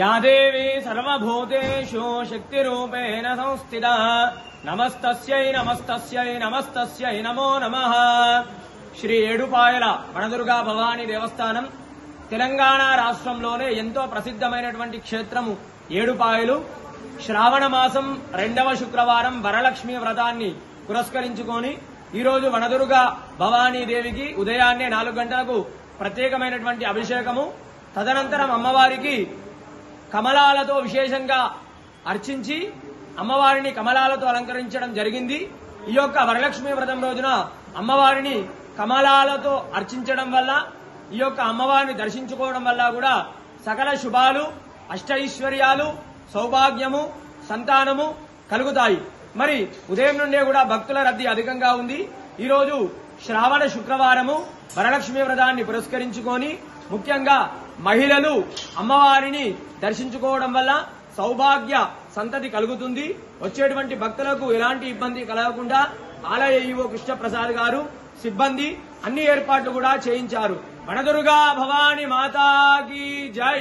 या देवी सर्वभूतेषु शक्तिरूपेण संस्थिता नमस्तस्यै नमस्तस्यै नमस्तस्यै नमो नमः। శ్రీ ఏడుపాయల వనదుర్గా భవానీ దేవస్థానం తెలంగాణ రాష్ట్రంలోనే ఎంతో ప్రసిద్ధమైనటువంటి క్షేత్రము ఏడుపాయలు. శ్రావణ మాసం 2వ శుక్రవారం వరలక్ష్మి వ్రతాన్ని పురస్కరించుకొని ఈరోజు వనదుర్గా భవానీ దేవికి ఉదయాన్నే 4 గంటలకు ప్రత్యేకమైనటువంటి అభిషేకము, తదనంతరం అమ్మవారికి కమలాలతో విశేషంగా అర్చించి అమ్మవారిని కమలాలతో అలంకరించడం జరిగింది. ఈ యొక్క వరలక్ష్మి వ్రతం రోజున అమ్మవారిని కమలాలతో అర్చించడం వల్ల, ఈ యొక్క అమ్మవారిని దర్శించుకోవడం వల్ల కూడా సకల శుభాలు, అష్టైశ్వర్యాలు, సౌభాగ్యము, సంతానము కలుగుతాయి. మరి ఉదయం నుండే కూడా భక్తుల రద్దీ అధికంగా ఉంది. ఈరోజు శ్రావణ శుక్రవారము వరలక్ష్మి వ్రతాన్ని పురస్కరించుకొని ముఖ్యంగా మహిళలు అమ్మవారిని దర్శించుకోవడం వల్ల సౌభాగ్య సంతతి కలుగుతుంది. వచ్చేటువంటి భక్తులకు ఎలాంటి ఇబ్బంది కలగకుండా ఆలయ ఈవో కృష్ణప్రసాద్ గారు, సిబ్బంది అన్ని ఏర్పాట్లు కూడా చేయించారు. వనదుర్గా భవానీ మాతాకి జై.